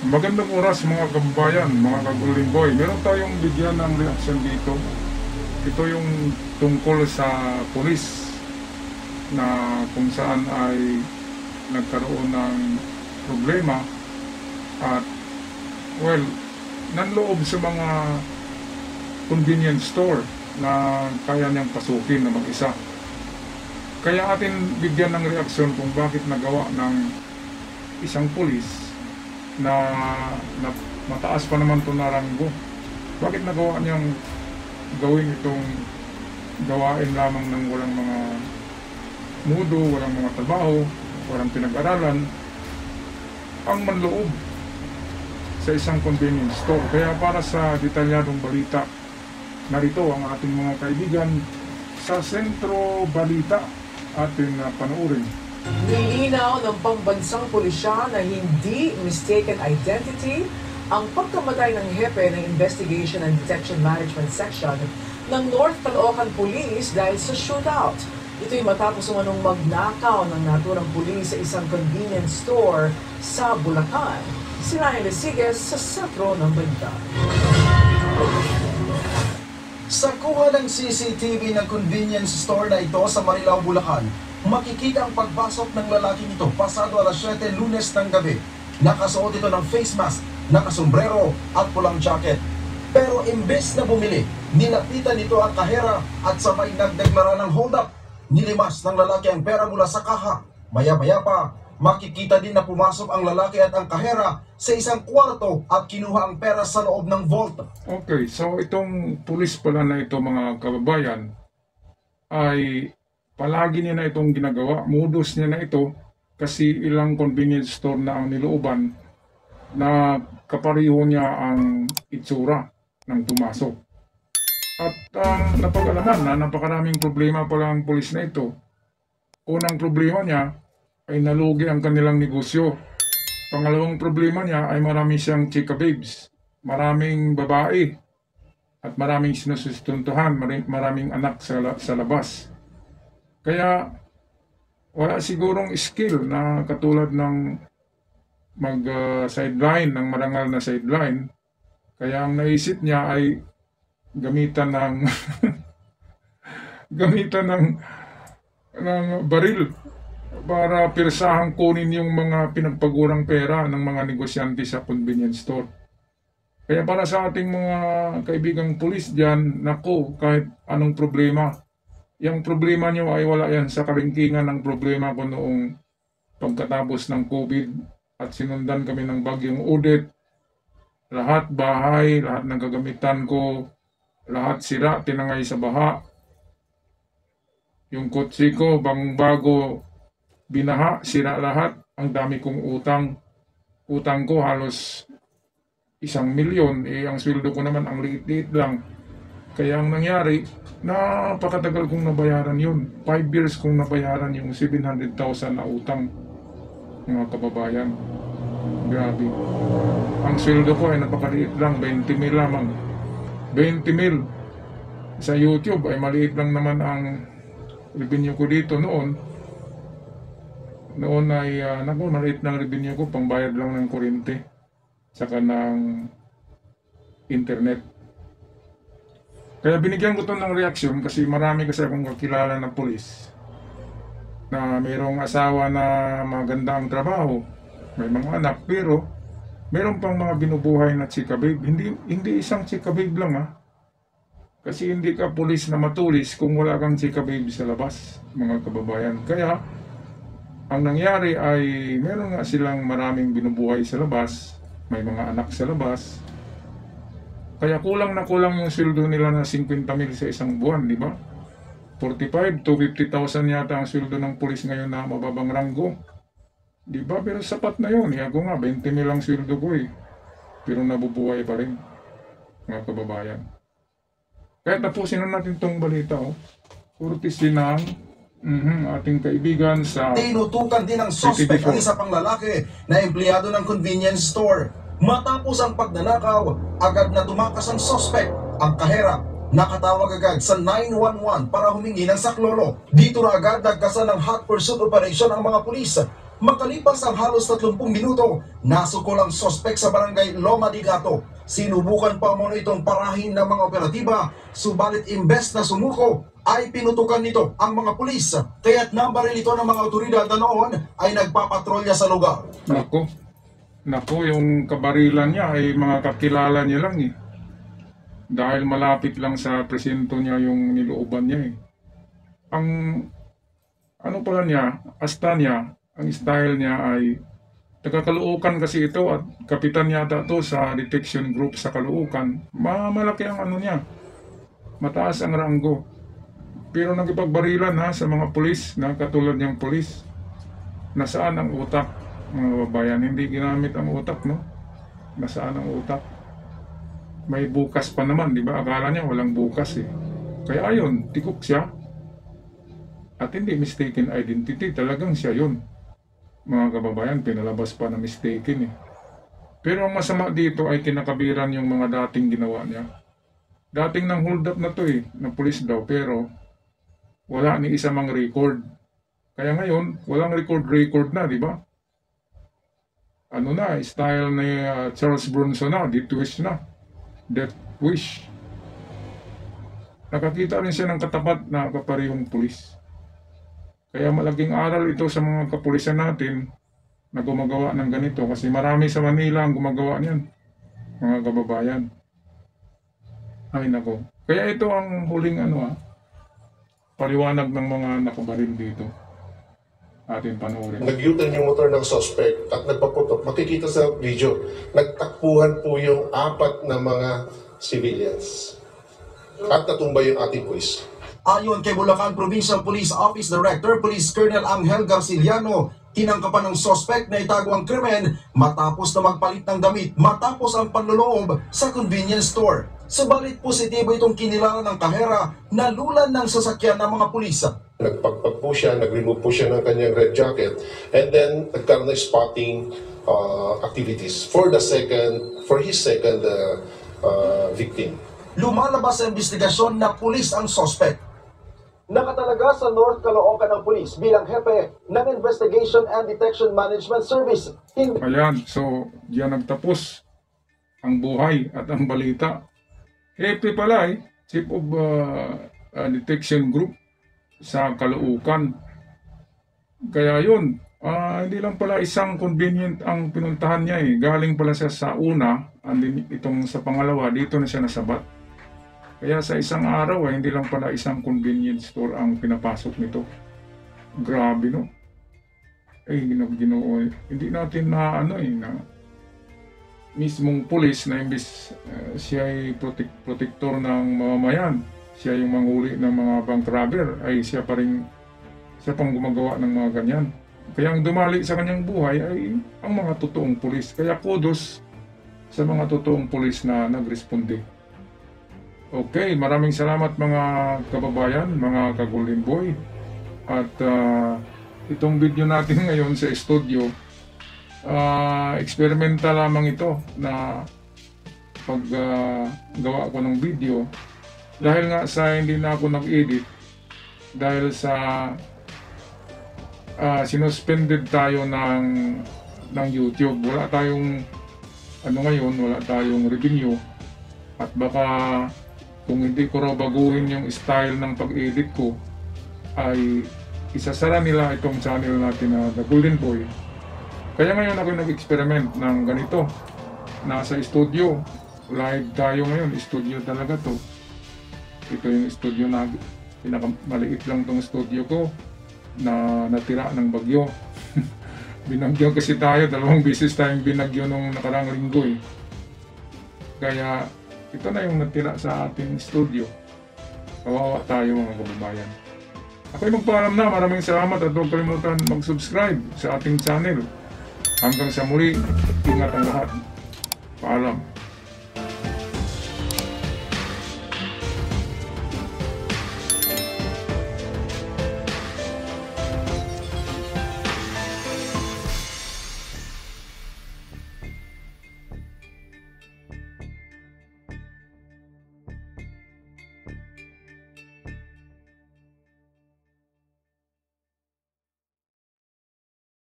Magandang oras mga kababayan, mga kagulinggoy. Meron tayong bigyan ng reaksyon dito. Ito yung tungkol sa pulis na kung saan ay nagkaroon ng problema at nanloob sa mga convenience store na kaya niyang pasukin na mag-isa. Kaya atin bigyan ng reaksyon kung bakit nagawa ng isang pulis na mataas pa naman ito na ranggo. Bakit nagawa niyang gawin itong gawain lamang ng walang mga mudo, walang mga trabaho, walang pinag-aralan, ang manloob sa isang convenience store? Kaya para sa detalyadong balita, narito ang ating mga kaibigan sa Sentro Balita, ating panoorin. Nilinaw ng pambansang pulisya na hindi mistaken identity ang pagkamatay ng hepe ng Investigation and Detection Management Section ng North Caloocan Police dahil sa shootout. Ito'y matapos umanong magnakaw ng naturang pulis sa isang convenience store sa Bulacan. Si Ryan Lesiges sa sentro ng balita. Sa kuha ng CCTV ng convenience store na ito sa Marilao, Bulacan, makikita ang pagpasok ng lalaking ito pasado alas 7 Lunes ng gabi. Nakasuot ito ng face mask, nakasombrero at pulang jacket. Pero imbes na bumili, nilapitan nito ang kahera at sabay nagdeklara ng hold up. Nilimas ng lalaki ang pera mula sa kaha. Maya-maya pa, makikita din na pumasok ang lalaki at ang kahera sa isang kwarto at kinuha ang pera sa loob ng vault. Okay, so itong pulis pala na ito mga kababayan ay palagi niya na itong ginagawa. Modus niya na ito kasi ilang convenience store na ang nilooban na kapariho niya ang itsura ng pumasok. At napag-alaman na napakaraming problema pala ang pulis na ito. Unang problema niya ay nalugi ang kanilang negosyo. Pangalawang problema niya ay marami siyang chika babes, maraming babae at maraming sinusustuntuhan, maraming anak sa labas. Kaya wala sigurong skill na katulad ng mag-sideline, ng marangal na sideline. Kaya ang naisip niya ay gamitan ng ng baril para pirsahang kunin yung mga pinagpagurang pera ng mga negosyante sa convenience store. Kaya para sa ating mga kaibigang pulis dyan, naku, kahit anong problema, yung problema nyo ay wala yan sa kalingkingan ng problema ko noong pagkatapos ng COVID at sinundan kami ng bagyong Odette. Lahat bahay, lahat ng gagamitan ko, lahat sira, tinangay sa baha. Yung kotse ko, bago binaha, sira lahat. Ang dami kong utang. Utang ko halos 1,000,000. Ang sweldo ko naman ang liit-liit lang. Kaya ang nangyari, napakatagal kong nabayaran yun. 5 years kong nabayaran yung 700,000 na utang, mga kababayan. Grabe. Ang sweldo ko ay napakaliit lang, 20,000 lamang. 20,000. Sa YouTube ay maliit lang naman ang revenue ko dito noon. Noon ay, maliit lang revenue ko, pangbayad lang ng kuryente, saka ng internet. Kaya binigyan ko ito ng reaksyon kasi marami kasi akong kakilala na pulis na mayroong asawa na maganda ang trabaho, may mga anak, pero mayroon pang mga binubuhay na chika babe. Hindi isang chika babe lang Kasi hindi ka pulis na matulis kung wala kang chika babe sa labas, mga kababayan. Kaya ang nangyari ay meron nga silang maraming binubuhay sa labas, may mga anak sa labas. Kaya kulang na kulang yung sweldo nila na 50,000 sa isang buwan, di ba? 45 to 50,000 yata ang sweldo ng pulis ngayon na mababang ranggo. Di ba? Pero sapat na yun. Ako nga, 20,000 ang sweldo ko Pero nabubuhay pa rin, mga kababayan. Kaya tapusin na natin itong balita. Courtesy ng ating kaibigan sa Tinutukan din ng suspect ang isa pang lalaki na empleyado ng convenience store. Matapos ang pagnanakaw, agad na tumakas ang suspect. Ang kahera, nakatawag agad sa 911 para humingi ng saklolo. Dito na agad nagkasa ng hot pursuit operation ang mga pulis. Makalipas ang halos 30 minuto, nasukol ang sospek sa barangay Loma de Gato. Sinubukan pa muna itong parahin ng mga operatiba, subalit imbes na sumuko, ay pinutukan nito ang mga pulis. Kaya't nabaril ito ng mga otoridad na noon ay nagpapatrolya sa lugar. Naku, yung kabarilan niya ay mga kakilala niya lang eh. Dahil malapit lang sa presinto niya yung nilooban niya eh. Ang ano pala niya, asta niya, ang style niya ay taga-Caloocan kasi ito at kapitan yata to sa detection group sa Caloocan. Malaki ang ano niya, mataas ang ranggo. Pero nagipagbarilan ha sa mga pulis na katulad niyang pulis. Nasaan ang utak, mga babayan? Hindi ginamit ang utak, no? Nasaan ang utak? May bukas pa naman, di ba? Akala niya walang bukas eh. Kaya ayun, tikok siya. At hindi mistaken identity, talagang siya yun. Mga kababayan, pinalabas pa na mistaken eh. Pero ang masama dito ay kinakabiran yung mga dating ginawa niya. Dating nang hold up na to eh, na pulis daw, pero wala ni isa mang record. Kaya ngayon, walang record na, di ba? Ano na, style ni Charles Bronson na, death wish. Nakakita rin siya ng katapat na kaparehong pulis. Kaya malaking aral ito sa mga kapulisan natin na gumagawa ng ganito kasi marami sa Manila ang gumagawa niyan, mga kababayan. Ay nako. Kaya ito ang huling paliwanag ng mga nakabaril dito. Atin panoorin. Nag-U-turn yung motor ng suspect at nagpaputok. Makikita sa video, nagtakbuhan po yung 4 na mga civilians. At natumba yung ating pulis. Ayon kay Bulacan Provincial Police Office Director Police Colonel Angel Garciliano, tinangkapan ng sospek na itago ang krimen matapos na magpalit ng damit matapos ang panloloob sa convenience store. Subalit positibo itong kinilala ng kahera na lulan ng sasakyan ng mga pulis. Nagpagpag po siya, nag-remove po siya ng kanyang red jacket, and then nagkaroon ng spotting activities for his second victim. Lumalabas sa investigasyon na pulis ang sospek. Nakatalaga sa North Caloocan ng pulis bilang hepe ng Investigation and Detection Management Service. Ayan, so diyan nagtapos ang buhay at ang balita. Hepe pala Chief of Detection Group sa Caloocan. Kaya yun, hindi lang pala isang convenient ang pinuntahan niya eh. Galing pala siya sa una, and itong sa pangalawa, dito na siya nasabat. Kaya sa isang araw hindi lang pala isang convenience store ang pinapasok nito. Grabe no? Ginoo, hindi natin na na mismong pulis na imbis siya ay protector ng mamamayan, siya yung manghuli ng mga bank robber, ay siya pang gumagawa ng mga ganyan. Kaya ang dumali sa kanyang buhay ay ang mga totoong pulis. Kaya kudos sa mga totoong pulis na nagresponde. Okay, maraming salamat mga kababayan, mga ka-Golden Boy. At itong video natin ngayon sa studio, experimental lamang ito na paggawa ko ng video. Dahil nga sa hindi na ako nag-edit, dahil sa sinuspended tayo ng YouTube. Wala tayong wala tayong revenue. At baka kung hindi ko raw baguhin yung style ng pag-edit ko, ay isasara nila itong channel natin na The Golden Boy. Kaya ngayon ako nag-experiment ng ganito. Nasa studio. Live tayo ngayon. Studio talaga to. Ito yung studio na pinakamaliit lang tong studio ko na natira ng bagyo. Binagyo kasi tayo. 2 beses tayong binagyo nung nakarang linggo eh. Kaya ito na yung natira sa ating studio. Kawawa tayo mga kababayan. Ako'y magpaalam na. Maraming salamat at huwag kalimutan mag-subscribe sa ating channel. Hanggang sa muli, ingat ang lahat. Paalam.